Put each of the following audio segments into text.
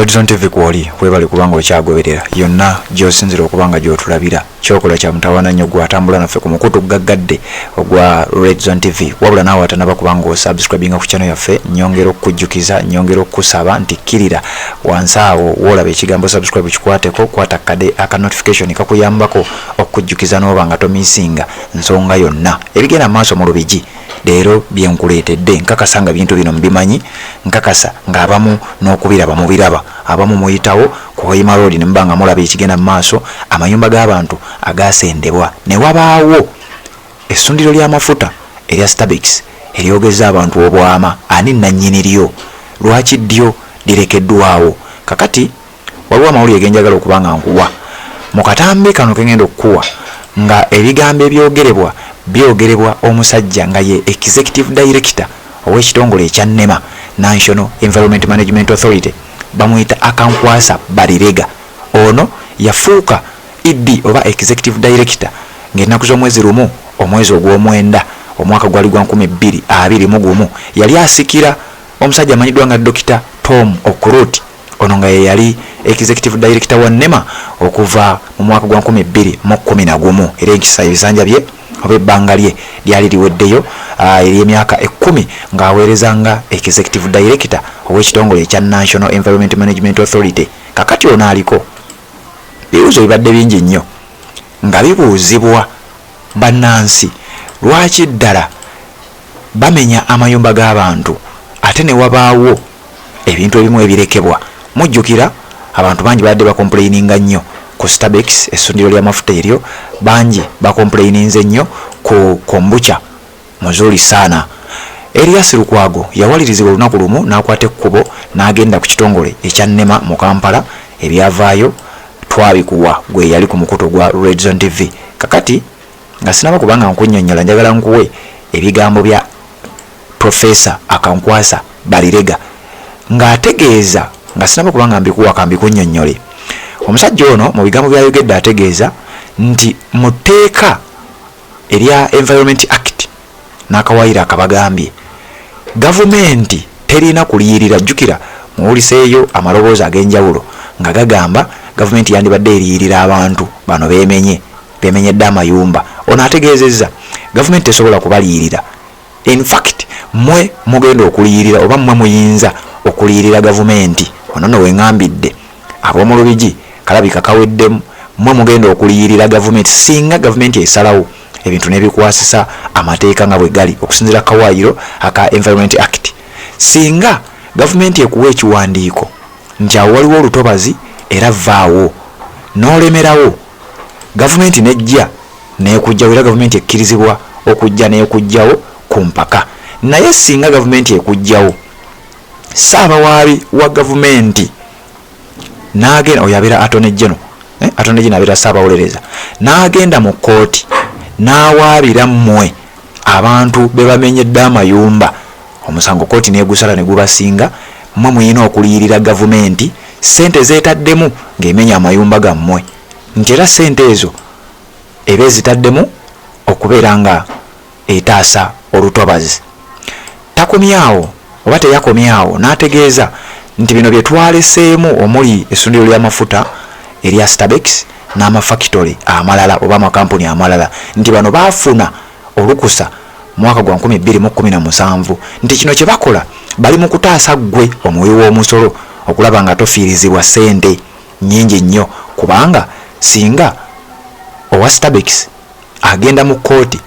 Red Zone TV kwoli webale kubanga okyagoberera yonna gy'osinzira okubanga gy'otulabira kyokola kya mutawana nnyo gwatambula naffe ku mukutu gaggadde ogwa Red Zone TV wabula naawe atanaba kubanga osubscribinga ku channel yaffe nyongera okukujjukiza nyongera okusaba nti kkirira wansi awo woolaba ekigambo subscribe kikwateko kwata kade aka notification kakuyambako okukujjukiza n'oba nga tomisinga nsonga yonna ebigenda maaso mu lubigi leero byenkuleetedde nkakasa nga bintu bino mbimanyi nkakasa ng'abamu n'okubiraba mubiraba abamu muyitawo ku Hoima Road ne mbanga mulaba ekigenda mu maaso amayumba g'abantu agasendebwa ne wabaawo essundiro ly'amafuta erya Starbex eryogeza abantu obwama ani nannyini lyo lwaki ddyo lirekeddwawo kakati waliwo amawulire genjagala okubanga nkuwa mu katambi kano kengenda okukuwa nga ebigambo ebyogerebwa byogerebwa omusajja nga ye executive director ow'ekitongole ekya NEMA National Environment Management Authority bamuyita Akankwasa Barirega ono yafuuka ED oba executive director ng'ennaku z'omwezi lumu omwezi ogw'omwenda omwaka gwali gwa 2021 yali asikira omusajja amanyiddwa nga Dr. Tom Okurut ono nga ye yali executive director wa NEMA okuva mu mwaka gwa 2011 era ekisa ebisanja bye oba ebbanga lye lyali liweddeyo ery'emyaka 10 ng'aweerezanga executive director ow'ekitongole ekya National Environment Management Authority kakati ono aliko bibuuzo bibadde bingi nnyo nga bibuuzibwa bannansi lwaki ddala bamenya amayumba g'abantu ate ne wabaawo ebintu ebimu ebirekebwa mujjukira abantu bangi badde bakomplaininga nnyo ku Starbex essundiro ly'amafuta eryo bangi bakomplaininze nnyo ku kombucha muzuri sana Elias Lukwago yawalirizibwa olunaku lumu n'akwata ekkubo n'agenda ku kitongole ekya NEMA mu Kampala ebyavaayo twabikuwa gwe yali ku mukutu gwa Red Zone TV kakati nga sinaba kubanga nkunnyonnyola njagala nkuwe ebigambo bya Professor Akankwasa Barirega ng'ategeeza nga sinaba kubanga mbikuwa kambikunnyonnyole omusajja ono mu bigambo byayogedde ategeeza nti mu tteeka erya Environment Act n'akawaayiro akabagambye gavumenti terina kuliyirira jjukira muwuliseeyo amaloboozi ag'enjawulo nga gagamba gavumenti yandibadde eriyirira abantu bano bemenyedde amayumba ono ategeezezza gavumenti tesobola kubaliyirira in fact mwe mugenda okuliyirira oba mwe muyinza okuliyirira gavumenti ono no weŋŋambidde ab'omu lubigi kalabika kaweddemu mwe mugenda okuliyirira gavumenti singa gavumenti esalawo ebintu n'ebikwasisa amateeka nga bwe gali okusinziira kawaayiro aka Environment Act singa gavumenti ekuwa ekiwandiiko nti awo waliwo olutobazi era vaawo n'olemerawo gavumenti nejja n'ekujjawo era gavumenti ekkirizibwa okujja n'ekujjawo ku mpaka naye singa gavumenti ekujjawo saabawaabi wa gavumenti n'agenda oyo abeera Attorney General Attorney General abeera saabawolereza n'agenda mu kkooti n'awaabira mmwe abantu be bamenyedde amayumba omusango kkooti n'egusala ne gubasinga mmwe muyina okuliyirira gavumenti ssente zeetaddemu ng'emenya amayumba gammwe nti era ssente ezo eba ezitaddemu okubeera nga etaasa olutobazi takomyawo oba teyakomyawo n'ategeeza nti bino bye twaleseemu omuli essundiro ly'amafuta erya Starbex n'amafactory amalala oba amakampuni amalala nti bano baafuna olukusa mwaka gwa 2017 nti kino kye bakola bali mu kutaasa ggwe omuwi w'omusolo okulaba nga tofiirizibwa ssente nnyingi nnyo kubanga singa owa Starbex agenda mu kkooti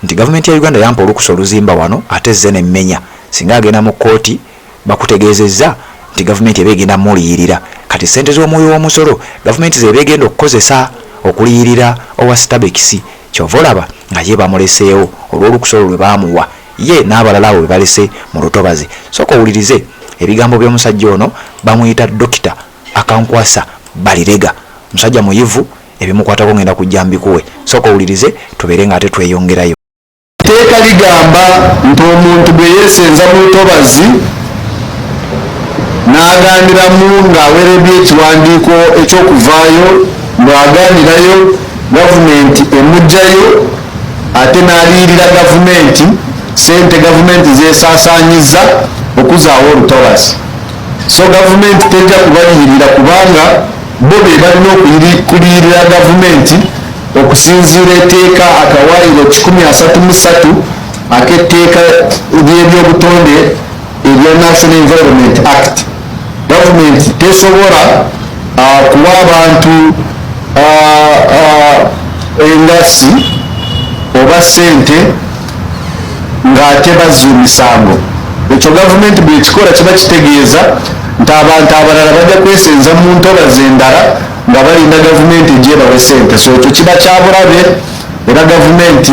nti gavumenti ya Uganda yampa olukusa oluzimba wano ate zze nemmenya singa agenda mu kkooti bakutegeezezza nti gavumenti eba egenda muliyirira kati ssente z'omuwi w'omusolo gavumenti zeba egenda okukozesa okuliyirira owa Starbex kyova olaba nga ye bamuleseewo olw'olukusa olwo lwe baamuwa ye n'abalala abo be balese mu lutobazi sooka owulirize ebigambo by'omusajja ono bamuyita Dr. Akankwasa Barirega musajja muyivu ebimukwatako ngenda kujja mbikuwe sooka owulirize tubeere nga ate tweyongerayo teeka ligamba nti omuntu bwe yeesenza mu lutobazi n'agaaniramu ng'aweereddwa ekiwandiiko eky'okuvaayo ng'agaanirayo gavumenti emugjayo ate n'aliyirira gavumenti ssente gavumenti zeesaasaanyiza okuzaawo olutobazi so gavumenti tejja kubaliyirira kubanga bo be balina okuliyirira gavumenti okusinziira etteeka akawaayiro 133 ak'etteeka ly'ebyobutonde erya National Environment Act. Gavumenti tesobola kuwa abantu engasi oba ssente ng'ate bazza emisango. Ekyo gavumenti bwe kikola kiba kitegeeza nti abantu abalala bajja kwesenza mu ntobazi endala nga balinda gavumenti gyebawe ssente. So ekyo kiba kyabulabe era gavumenti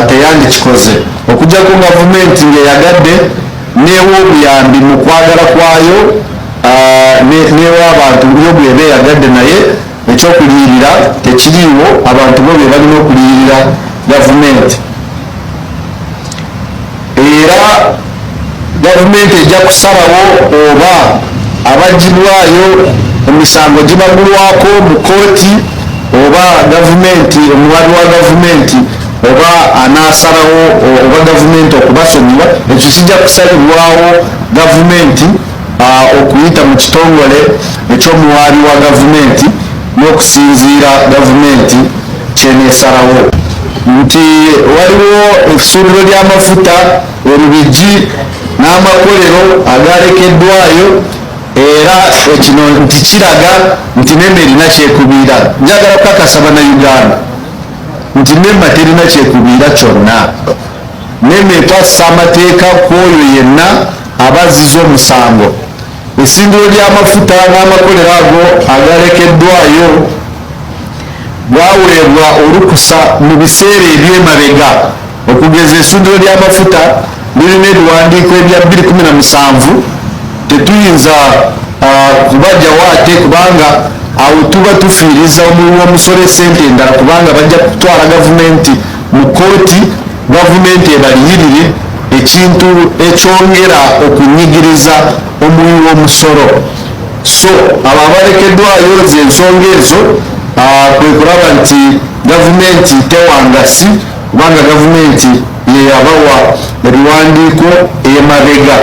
teyandikikoze. Okujjako gavumenti ng'eyagadde neewa obuyambi mu kwagala kwayo neewa abantu byobweba eyagadde naye ekyokuliyirira tekiriiwo, abantu bo be balina okuliyirira gavumenti. Era gavumenti ejja kusalawo oba abagibwayo emisango gibagulwako mu kooti oba gavumenti omuwali wa gavumenti oba anaasalawo oba gavumenti okubasonyiwa. Ekyo kijja kusalibwawo gavumenti okuyita mu kitongole ekyomuwali wa gavumenti n'okusinziira gavumenti kyeneesalawo. Nti waliwo essundiro ly'amafuta, olubigi n'amakolero agalekeddwayo, era kino nti kiraga nti NEMA erina kyekubiira. Njagala kukakasa bannayuganda nti NEMA terina kyekubiira kyonna. NEMA ekwasisa amateeka kw'oyo yenna abazizza omusango. Essundiro ly'amafuta n'amakolero ago agalekeddwayo bwaweebwa olukusa mu biseera eby'emabega. Okugeza essundiro ly'amafuta lirina ebiwandiiko ebya 2017, tetuyinza kubajjawo ate kubanga awo tuba tufiiriza omuwi w'omusolo essente endala, kubanga bajja kutwala gavumenti mu kooti, gavumenti ebaliyirire ekintu ekyongera okunyigiriza omuwi w'omusolo. So abo abalekeddwayo z'ensonga ezo kwe kulaba nti gavumenti tewangasi kubanga gavumenti yeyabawa ebiwandiiko emabega.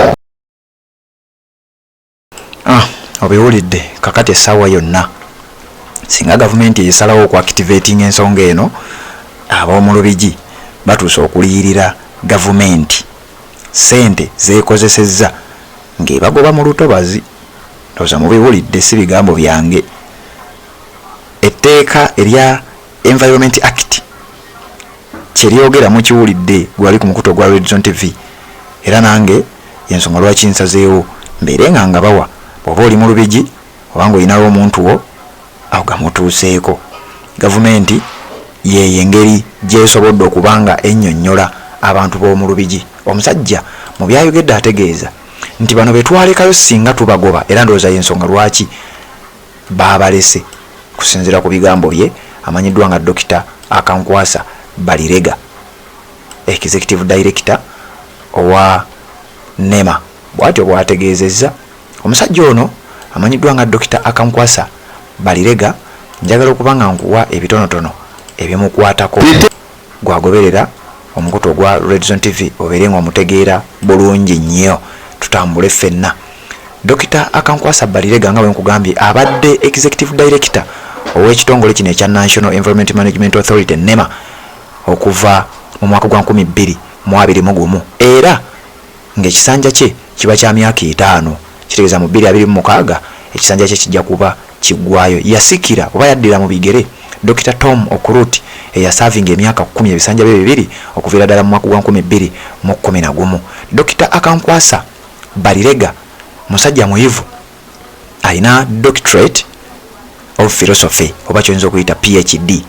Obiwulidde kakati essaawa yonna singa gavumenti esalawo okuactivating ensonga eno, ab'omu Lubigi batuuse okuliyirira gavumenti ssente zeekozesezza ng'ebagoba mu lutobazi. Ndowooza mubiwulidde, si bigambo byange. Etteeka erya Environment Act kyeryogera mukiwulidde gwali ku mukuto gwa Red Zone TV, era nange yensonga lwaki nsazeewo mbeere nga ngabawa bw'oba oli mu Lubigi oba ng'olinawo omuntu wo awo gamutuuseeko. Gavumenti yeyo engeri gyesobodde okubanga ennyonnyola abantu b'omu Lubigi. Omusajja mu byayogedde ategeeza nti bano be twalekayo singa tubagoba, era ndowooza yensonga lwaki baabalese. Kusinziira ku bigambo bye, amanyiddwa nga Dr. Akankwasa Balirega, Executive Director owa NEMA, bw'atyo bw'ategeezezza. Omusajja ono amanyiddwa nga Dr. Akankwasa Balirega, njagala okubanga nkuwa ebitonotono ebimukwatako gwagoberera omukutu ogwa Red Zone TV obeere nga omutegeera bulungi nnyo, tutambule ffenna. Dr. Akankwasa Balirega nga bwe nkugambye abadde Executive Director ow'ekitongole kino ekya National Environment Management Authority NEMA okuva mu mwaka gwa 2021, era ng'ekisanja kye kiba kya myaka 5, kitegeeza mu 2026 ekisanja kye kijja kuba kiggwayo. Yasikira oba yaddira mu bigere Dr. Tom Okuruti eyasavinga emyaka 10 ebisanja bye bibiri okuviira ddala mu mwaka gwa 2011. Dr. Akankwasa Balirega musajja muyivu, alina doctorate of philosophy oba kyoyinza okuyita PhD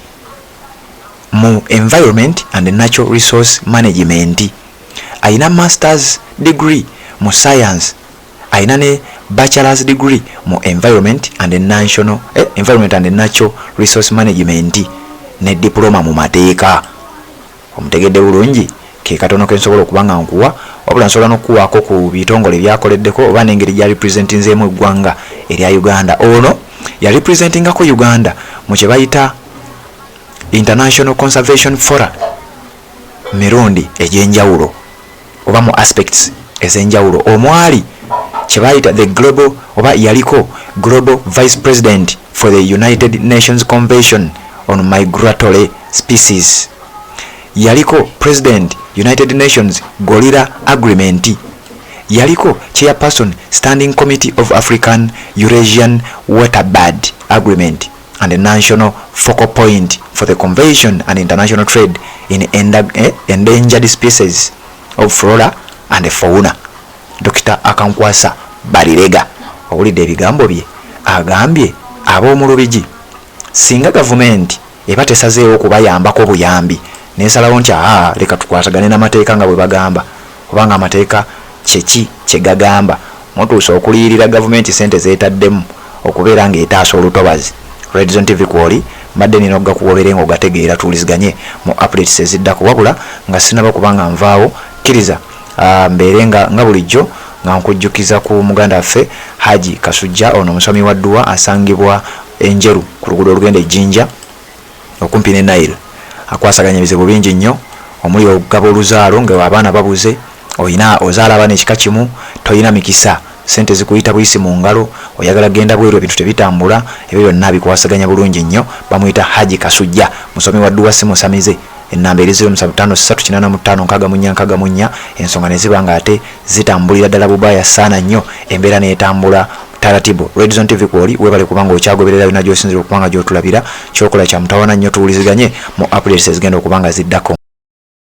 mu environment and natural resource management, alina masters degree mu science, alina ne bachelor's degree mu environment and natural resource management ne diploma mu mateeka. Omutegedde bulungi, ke katono kensobola okubanga nkuwa, wabula nsobola n'okuwaako ku bitongole byakoleddeko oba n'engeri gya representinzeemu eggwanga erya Uganda. Ono ya representingako Uganda mu kye bayita International Conservation Forum mirundi egy'enjawulo oba mu aspects ez'enjawulo. Omwali kyebayita the global oba yaliko global vice president for the United Nations Convention on Migratory Species, yaliko president United Nations Gorilla Agreement, yaliko chairperson Standing Committee of African Eurasian Waterbird Agreement and a national focal point for the convention and international trade in endangered species of flora and fauna. Dr. Akankwasa Barirega owulidde ebigambo bye, agambye ab'omu Lubigi singa gavumenti eba tesazeewo okubayambako buyambi nesalawo nti leka tukwatagane n'amateeka nga bwe bagamba, kubanga amateeka kyeki kye gagamba, mutuusa okuliyirira gavumenti sente zeetaddemu okubeera ng'etaasa olutobazi. Red Zone TV kwoli mbadde nina okugakuwoberera ng'ogategeera tuwuliziganye mu updates eziddako, wabula nga sinaba kubanga nvaawo kkiriza mbeere nga bulijjo nga nkujjukiza ku muganda waffe Haji Kasujja, ono omusomi wa dduwa asangibwa Enjeru ku luguudo olugenda e Jinja okumpi ne Nile. Akwasaganya ebizibu bingi nnyo, omuli okugaba oluzaalo nga abaana babuze, oyina ozaala abaana ekika kimu, toyina mikisa, sente zikuyita buyisi mu ngalo, oyagala genda bweru, ebintu tebitambula, ebyo byonna bikwasaganya bulungi nnyo. Bamuyita Haji Kasujja, musomi wa dduwa si musamize. Ennamba eri 075385 ensonga ne ziba nga ate zitambulira ddala bubaya saana nnyo, embeera n'etambula taratibu. Red Zone TV kwoli webale kubanga okyagoberera bina gy'osinzira okubanga gy'otulabira, kyokola kya mutawaana nnyo tuwuliziganye mu updates ezigenda okubanga ziddako.